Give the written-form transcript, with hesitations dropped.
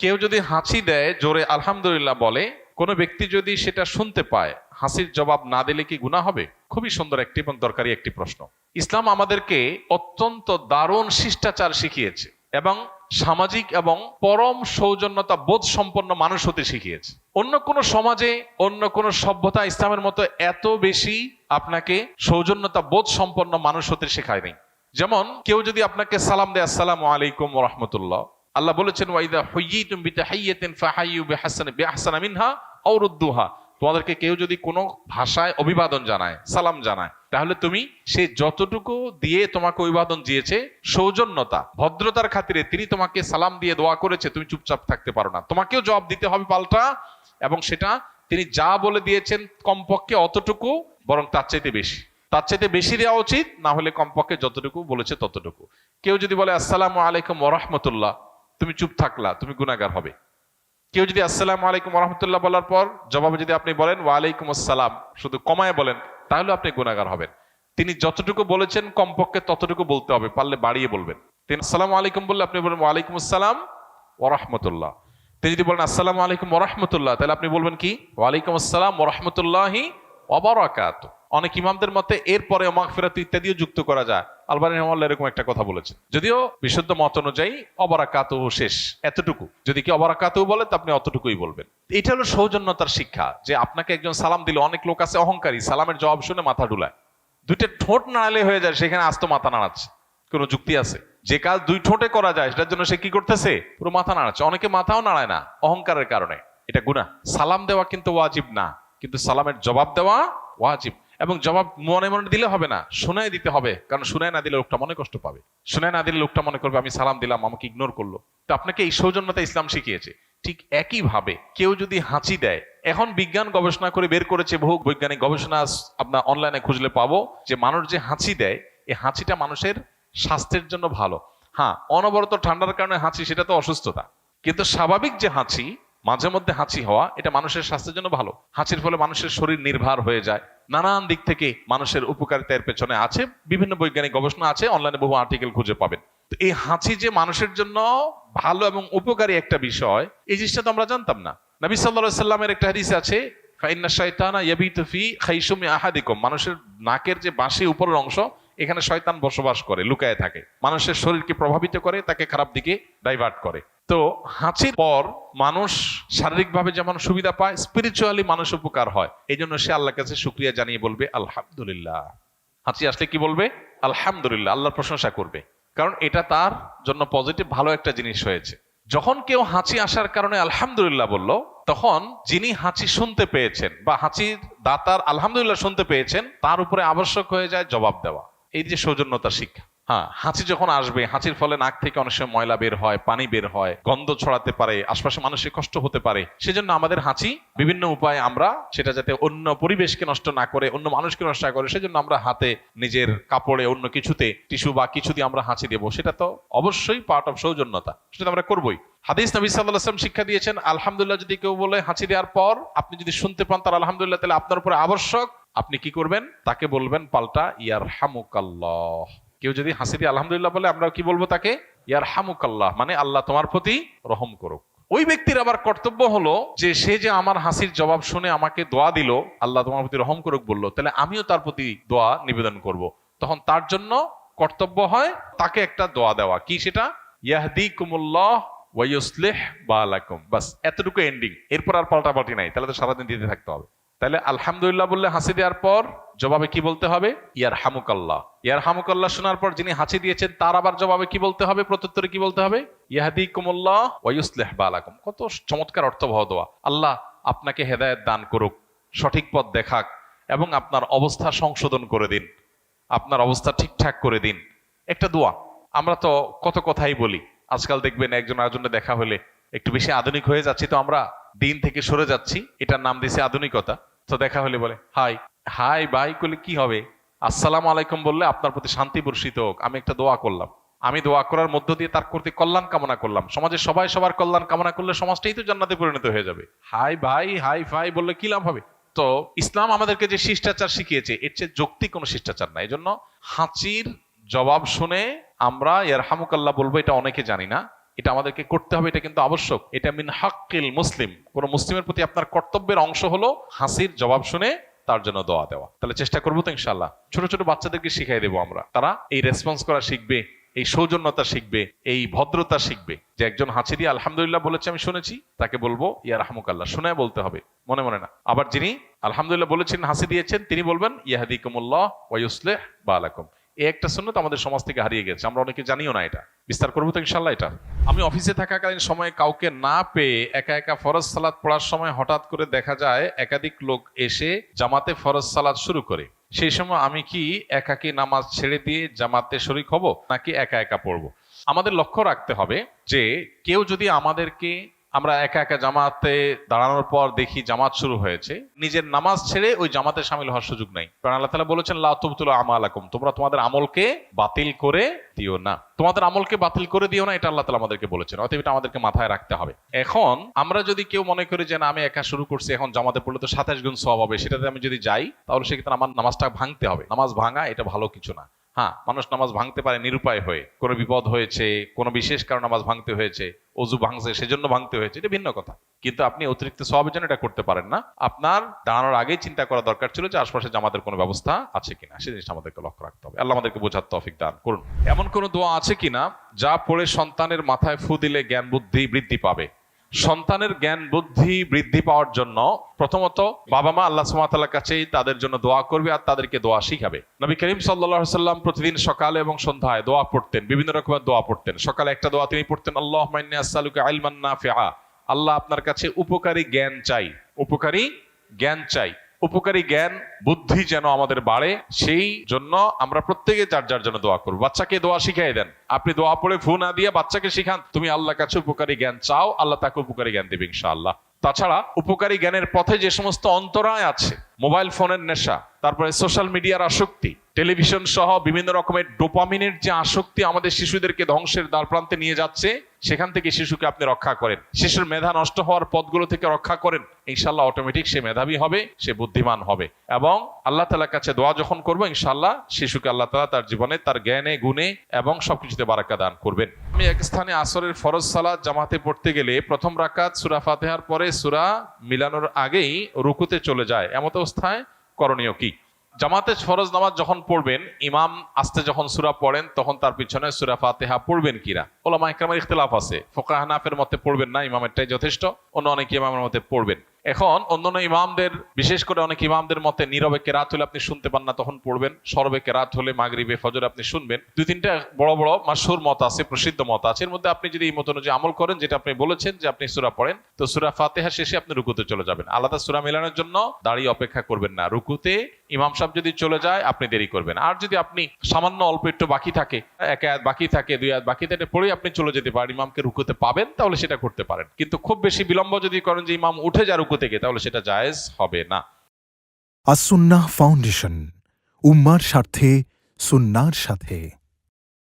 কেউ যদি হাঁচি দেয়, জোরে আলহামদুলিল্লাহ বলে, কোনো ব্যক্তি যদি সেটা শুনতে পায়, হাসির জবাব না দিলে কি গুনাহ হবে? খুবই সুন্দর একটি এবং দরকারি একটি প্রশ্ন। ইসলাম আমাদেরকে অত্যন্ত দারুণ শিষ্টাচার শিখিয়েছে এবং সামাজিক এবং পরম সৌজন্যতা বোধ সম্পন্ন মানুষ হতে শিখিয়েছে। অন্য কোনো সমাজে, অন্য কোনো সভ্যতা ইসলামের মতো এত বেশি আপনাকে সৌজন্যতা বোধ সম্পন্ন মানুষ হতে শেখায়নি। যেমন কেউ যদি আপনাকে সালাম দেয়, আসসালামু আলাইকুম ওয়া রাহমাতুল্লাহ, আল্লাহ বলেছেন ওয়াইদা হুয়্যিতুম বিতাহিয়্যাতিন ফাহাইয়ু বিআহসানা মিনহা আও রুদ্দুহা। তোমাদেরকে কেউ যদি কোনো ভাষায় অভিবাদন জানায়, সালাম জানায়, তাহলে তুমি সে যতটুকু দিয়ে তোমাকে অভিবাদন দিয়েছে, সৌজন্যতা ভদ্রতার খাতিরে তিনি তোমাকে সালাম দিয়ে দোয়া করেছে, তুমি চুপচাপ থাকতে পারো না, তোমাকেও জবাব দিতে হবে পাল্টা। এবং সেটা তিনি যা বলে দিয়েছেন কমপক্ষে অতটুকু, বরং তার চাইতে বেশি, তার চাইতে বেশি দেওয়া উচিত, না হলে কমপক্ষে যতটুকু বলেছে ততটুকু। কেউ যদি বলে আসসালামু আলাইকুম ওয়া রাহমাতুল্লাহ, তুমি চুপ থাকলা, তুমি গুনাহগার হবে। কেউ যদি আসসালামু আলাইকুম ওয়া রাহমাতুল্লাহ বলার পর জবাবে যদি আপনি বলেন ওয়া আলাইকুম আসসালাম, শুধু কমায় বলেন, তাহলে আপনি গুনাহগার হবেন। তিনি যতটুকু বলেছেন কমপক্ষে ততটুকু বলতে হবে, পারলে বাড়িয়ে বলবেন। তিনি আসসালামু আলাইকুম বললে আপনি বলবেন ওয়া আলাইকুম আসসালাম ওয়া রাহমাতুল্লাহ। তিনি যদি বলেন আসসালামু আলাইকুম ওয়া রাহমাতুল্লাহ, তাহলে আপনি বলবেন কি ওয়া আলাইকুম আসসালাম ওয়া রাহমাতুল্লাহি ওয়া বারাকাতুহু। অনেক ইমামদের মতে এরপরে মাগফিরাত ইত্যাদিও যুক্ত করা যায়। আলবানী রাহিমাহুল্লাহ এরকম একটা কথা বলেছেন, যদিও বিশুদ্ধ মত অনুযায়ী অবারাকাতুহু শেষ, এতটুকু। যদি কি অবারাকাতুহু বলে তো আপনি অতটুকুই বলবেন। এটা হলো সৌজন্যতার শিক্ষা, যে আপনাকে একজন সালাম দিল, অনেক লোক আছে অহংকারী, সালামের জবাব শুনে মাথা ডুলায়, দুইটা ঠোঁট নাড়ালে হয়ে যায়, সেখানে আস্ত মাথা নাড়াচ্ছে। কোনো যুক্তি আছে? যে কাজ দুই ঠোঁটে করা যায় সেটার জন্য সে কি করতেছে? পুরো মাথা নাড়াচ্ছে। অনেকে মাথাও নাড়ায় না অহংকারের কারণে, এটা গুনাহ। সালাম দেওয়া কিন্তু ওয়াজিব না, কিন্তু সালামের জবাব দেওয়া ওয়াজিব। এবং জবাব মনে মনে দিলে হবে না, শোনায় দিতে হবে, কারণ শোনায় না দিলে লোকটা মনে কষ্ট পাবে। শোনায় না দিলে লোকটা মনে করবে আমি সালাম দিলাম, আমাকে ইগনোর করলো। তো আপনাকে এই সৌজন্যতা ইসলাম শিখিয়েছে। ঠিক একই ভাবে কেউ যদি হাঁচি দেয়, এখন বিজ্ঞান গবেষণা করে বের করেছে, বহু বৈজ্ঞানিক গবেষণা আপনার অনলাইনে খুঁজলে পাবো, যে মানুষ যে হাঁচি দেয়, এই হাঁচিটা মানুষের স্বাস্থ্যের জন্য ভালো। হ্যাঁ, অনবরত ঠান্ডার কারণে হাঁচি, সেটা তো অসুস্থতা, কিন্তু স্বাভাবিক যে হাঁচি, মাঝে মধ্যে হাঁচি হওয়া, এটা মানুষের স্বাস্থ্যের জন্য ভালো। হাঁচির ফলে মানুষের শরীর নির্ভর হয়ে যায়, নানান দিক থেকে মানুষের উপকারিতার পেছনে আছে, বিভিন্ন বৈজ্ঞানিক গবেষণা আছে, অনলাইনে বহু আর্টিকেল খুঁজে পাবেন। তো এই হাঁচি যে মানুষের জন্য ভালো এবং উপকারী একটা বিষয়, এই জিনিসটা তো আমরা জানতাম না। নবী সাল্লাল্লাহু আলাইহি সাল্লামের একটা হাদিস আছে, ফাইন্না শাইতানা ইয়াবিতু ফি খাইশুমি আহাদিকুম, মানুষের নাকের যে বাঁশি উপরের অংশ, এখানে শয়তান বসবাস করে, লুকায় থাকে, মানুষের শরীরকে প্রভাবিত করে, তাকে খারাপ দিকে ডাইভার্ট করে। তো হাঁচির পর মানুষ শারীরিকভাবে যেমন সুবিধা পায়, স্পিরিচুয়ালি মানুষ উপকার হয়। এই জন্য সে আল্লাহর কাছে শুকরিয়া জানিয়ে বলবে আলহামদুলিল্লাহ। হাঁচি আসলে কি বলবে? আলহামদুলিল্লাহ, আল্লাহর প্রশংসা করবে, কারণ এটা তার জন্য পজিটিভ, ভালো একটা জিনিস হয়েছে। যখন কেউ হাঁচি আসার কারণে আলহামদুলিল্লাহ বলল, তখন যিনি হাঁচি শুনতে পেয়েছেন বা হাঁচির দাতার আলহামদুলিল্লাহ শুনতে পেয়েছেন, তার উপরে আবশ্যক হয়ে যায় জবাব দেওয়া। এই যে সৌজন্যতার শিক্ষা। হ্যাঁ, হাঁচি যখন আসবে, হাঁচির ফলে নাক থেকে অনেক সময় ময়লা বের হয়, পানি বের হয়, গন্ধ ছড়াতে পারে, আশপাশে মানুষের কষ্ট হতে পারে। সেজন্য আমাদের হাঁচি বিভিন্ন উপায়ে আমরা সেটা যাতে অন্য পরিবেশকে নষ্ট না করে, অন্য মানুষকে নষ্ট না করে, সেজন্য আমরা হাতে, নিজের কাপড়ে, অন্য কিছুতে, টিস্যু বা কিছু দিয়ে আমরা হাঁচি দেবো। সেটা তো অবশ্যই পার্ট অফ সৌজন্যতা, সেটা আমরা করবোই। হাদিস নবী সাল্লাল্লাহু আলাইহি ওয়াসাল্লাম শিক্ষা দিয়েছেন, আলহামদুলিল্লাহ যদি কেউ বলে হাঁচি দেওয়ার পর, আপনি যদি শুনতে পান তার আলহামদুলিল্লাহ, তাহলে আপনার উপরে আবশ্যক, আপনি কি করবেন? তাকে বলবেন পাল্টা ইয়ারহামুকাল্লাহ। কেউ যদি হাসি দিয়ে আলহামদুলিল্লাহ বলে, আমরা কি বলবো তাকে? ইয়ারহামুকাল্লাহ, মানে আল্লাহ তোমার প্রতি রহম করুক। ওই ব্যক্তির আবার কর্তব্য হলো যে সে যে আমার হাসির জবাব শুনে আমাকে দোয়া দিল, আল্লাহ তোমার প্রতি রহম করুক বললো, তাহলে আমিও তার প্রতি দোয়া নিবেদন করব। তখন তার জন্য কর্তব্য হয় তাকে একটা দোয়া দেওয়া। কি সেটা? ইয়াহদিকুমুল্লাহ ওয়া ইউসলিহ বালাকুম। বাস, এতটুকু এন্ডিং, এরপর আর পাল্টাপাল্টি নাই। তাহলে তো সারাদিন দিতে থাকতে হবে। তাহলে আলহামদুলিল্লাহ বললে হাসি দেওয়ার পর জবাবে কি বলতে হবে? ইয়ারহামুকাল্লাহ। ইয়ারহামুকাল্লাহ শোনার পর যিনি হাসি দিয়েছেন তার আবার জবাবে কি বলতে হবে? প্রত্যুত্তরে কি বলতে হবে? ইয়াহদিকুমুল্লাহ ওয়া ইউসলিহ বালাকুম। কত চমৎকার অর্থবহ দোয়া! আল্লাহ আপনাকে হেদায়েত দান করুক, সঠিক পথ দেখাক, এবং আপনার অবস্থা সংশোধন করে দিন, আপনার অবস্থা ঠিকঠাক করে দিন। একটা দোয়া। আমরা তো কত কথাই বলি, আজকাল দেখবেন একজন আরেকজনের দেখা হলে একটু বেশি আধুনিক হয়ে যাচ্ছি, তো আমরা দিন থেকে সরে যাচ্ছি, এটার নাম দিয়েছে আধুনিকতা। তো দেখা হলে বলে হাই হাই বাই করলে কি হবে? আসসালামু আলাইকুম বললে আপনার প্রতি শান্তি বর্ষিত হোক, আমি একটা দোয়া করলাম, আমি দোয়া করার মধ্য দিয়ে তার প্রতি কল্যাণ কামনা করলাম। সমাজের সবাই সবার কল্যাণ কামনা করলে সমাজটাই তো জান্নাতে পরিণত হয়ে যাবে। হাই ভাই হাই ফাই বললে কি লাভ হবে? তো ইসলাম আমাদেরকে যে শিষ্টাচার শিখিয়েছে, এর চেয়ে যৌক্তিক কোনো শিষ্টাচার নাই। এই জন্য হাঁচির জবাব শুনে আমরা ইয়ারহামুকাল্লাহ বলবো, এটা অনেকে জানি না। এটা আমাদেরকে করতে হবে, এটা কিন্তু আবশ্যক। এটা মিন হাক্কিল মুসলিম, কোন মুসলিমের প্রতি আপনার কর্তব্যের অংশ হলো হাসির জবাব শুনে তার জন্য দোয়া দেওয়া। তাহলে চেষ্টা করবো তো ইনশাআল্লাহ। ছোট ছোট বাচ্চাদেরকে শিখাই দেবো আমরা, তারা এই রেসপন্স করা শিখবে, এই সৌজন্যতা শিখবে, এই ভদ্রতা শিখবে। যে একজন হাসি দিয়ে আলহামদুলিল্লাহ বলেছে আমি শুনেছি, তাকে বলবো ইয়া রাহমুকাল্লাহ, শুনে বলতে হবে, মনে মনে না। আবার যিনি আলহামদুলিল্লাহ বলেছেন, হাসি দিয়েছেন, তিনি বলবেন ইয়াহদিকুমুল্লাহ ওয়া ইউসলিহ বালাকুম। এই একটা সুন্নাত আমাদের সমাজ থেকে হারিয়ে গেছে, আমরা অনেকে জানিও না। এটা বিস্তার করবো তো ইনশাআল্লাহ। এটা আমি অফিসে থাকাকালীন সময়ে কাউকে না পেয়ে একা একা ফরজ সালাত পড়ার সময় হঠাৎ করে দেখা যায় একাধিক লোক এসে জামাতে ফরজ সালাত শুরু করে। সেই সময় আমি কি একাকী নামাজ ছেড়ে দিয়ে জামাতে শরীক হব, নাকি একা একা পড়বো? আমাদের লক্ষ্য রাখতে হবে যে কেউ যদি আমাদেরকে, আমরা একা একা জামাতে দাঁড়ানোর পর দেখি জামাত শুরু হয়েছে, নিজের নামাজ ছেড়ে ওই জামাতে শামিল হওয়ার সুযোগ নাই। কারণ আল্লাহ তাআলা বলেছেন লা তুবতিলু আমালাকুম, তোমরা তোমাদের আমলকে বাতিল করে দিও না, তোমাদের আমলকে বাতিল করে দিও না, এটা আল্লাহ তাআলা আমাদেরকে বলেছেন। অতএব এটা আমাদেরকে মাথায় রাখতে হবে। এখন আমরা যদি কেউ মনে করি যে না আমি একা শুরু করছি, এখন জামাতে পড়লে তো 27 গুণ সওয়াব হবে, সেটাতে আমি যদি যাই তাহলে সেক্ষেত্রে আমার নামাজটা ভাঙতে হবে। নামাজ ভাঙা এটা ভালো কিছু না। হ্যাঁ, মানুষ নামাজ ভাঙতে পারে নিরুপায় হয়ে, কোনো বিপদ হয়েছে, কোনো বিশেষ কারণে নামাজ ভাঙতে হয়েছে, অজু ভাঙছে সেজন্য ভাঙতে হয়েছে, এটা ভিন্ন কথা। কিন্তু আপনি অতিরিক্ত সওয়াবের জন্য এটা করতে পারেন না। আপনার দাঁড়ানোর আগেই চিন্তা করা দরকার ছিল যে আশপাশে জামাতের কোনো ব্যবস্থা আছে কিনা, সেই জিনিসটা আমাদেরকে লক্ষ্য রাখতে হবে। আল্লাহ আমাদেরকে বোঝার তৌফিক দান করুন। এমন কোনো দোয়া আছে কিনা যা পড়ে সন্তানের মাথায় ফু দিলে জ্ঞান বুদ্ধি বৃদ্ধি পাবে? সন্তানের জ্ঞান বুদ্ধি বৃদ্ধি পাওয়ার জন্য প্রথমত বাবা মা আল্লাহ সুবহানাহু ওয়া তাআলার কাছেই তাদের জন্য দোয়া করবে আর তাদেরকে দোয়া শিখাবে। নবী করিম সাল্লাল্লাহু আলাইহি সাল্লাম প্রতিদিন সকালে এবং সন্ধ্যায় দোয়া পড়তেন, বিভিন্ন রকমের দোয়া পড়তেন। সকালে একটা দোয়া তিনি পড়তেন, আল্লাহুম্মা ইন্নী আসআলুকা ইলমান নাফিআ, আল্লাহ আপনার কাছে উপকারী জ্ঞান চাই, উপকারী জ্ঞান চাই। উপকারী জ্ঞান বুদ্ধি যেন আমাদের বাড়ে, সেই জন্য আমরা প্রত্যেকে যার যার জন্য দোয়া করবো। বাচ্চাকে দোয়া শিখাই দেন, আপনি দোয়া পড়ে ফু না দিয়ে বাচ্চাকে শিখান তুমি আল্লাহর কাছে উপকারী জ্ঞান চাও, আল্লাহ তাকে উপকারী জ্ঞান দেবে ইনশাআল্লাহ। তাছাড়া উপকারী জ্ঞানের পথে যে সমস্ত অন্তরায় আছে, মোবাইল ফোনের নেশা, তারপরে সোশ্যাল মিডিয়ার আসক্তি, টেলিভিশন সহ বিভিন্ন রকমের ডোপামিনের যে আসক্তি আমাদের শিশুদেরকে ধ্বংসের দ্বারপ্রান্তে নিয়ে যাচ্ছে, সেখান থেকে শিশুকে আপনি রক্ষা করেন, শিশুর মেধা নষ্ট হওয়ার পথগুলো থেকে রক্ষা করেন, ইনশাআল্লাহ অটোমেটিক সে মেধাবী হবে, সে বুদ্ধিমান হবে। এবং আল্লাহ তাআলার কাছে দোয়া যখন করবো ইনশাআল্লাহ শিশুকে আল্লাহ তাআলা তার জীবনে, তার জ্ঞানে গুণে এবং সবকিছুতে বারাকা দান করবেন। আমি এক স্থানে আসরের ফরজ সালাত জামাতে পড়তে গেলে প্রথম রাকাত সূরা ফাতিহার পরে সূরা মিলানোর আগেই রুকুতে চলে যায়, এমত অবস্থায় করণীয় কি? জামাতে ফরজ নামাজ যখন পড়বেন, ইমাম আস্তে যখন সূরা পড়েন তখন তার পিছনে সূরা ফাতিহা পড়বেন কিনা ওলামা ইকরামের ইখতিলাফ আছে। ফুকাহা হানাফির মতে পড়বেন না, ইমামেরটাই যথেষ্ট। অন্য অনেক ইমামের মতে পড়বেন। এখন অন্যান্য ইমামদের, বিশেষ করে অনেক ইমামদের মতে নীরবে কেরাত হলে আপনি শুনতে পান না তখন পড়বেন, সরবে কেরাত হলে মাগরিবে ফজরে আপনি শুনবেন। দুই তিনটা বড় বড় মাশহুর মত আছে, প্রসিদ্ধ মত আছে। এর মধ্যে আপনি যদি এই মত অনুযায়ী আমল করেন, যেটা আপনি বলেছেন যে আপনি সূরা পড়েন, তো সূরা ফাতিহা শেষে আপনি রুকুতে চলে যাবেন। আলাদা সূরা মেলানোর জন্য দাঁড়িয়ে অপেক্ষা করবেন না। রুকুতে ইমাম সাহেব যদি চলে যায় আপনি দেরি করবেন। আর যদি আপনি সামান্য অল্প একটু বাকি থাকে, এক আয়াত বাকি থাকে, দুই আয়াত বাকি থাকে, পড়ে আপনি চলে যেতে পারেন, ইমামকে রুকুতে পাবেন, তাহলে সেটা করতে পারেন। কিন্তু খুব বেশি বিলম্ব যদি করেন যে ইমাম উঠে যায় রুকু থেকে, তাহলে সেটা জায়েজ হবে না। আস-সুন্নাহ ফাউন্ডেশন, উম্মার স্বার্থে সুন্নাহর সাথে।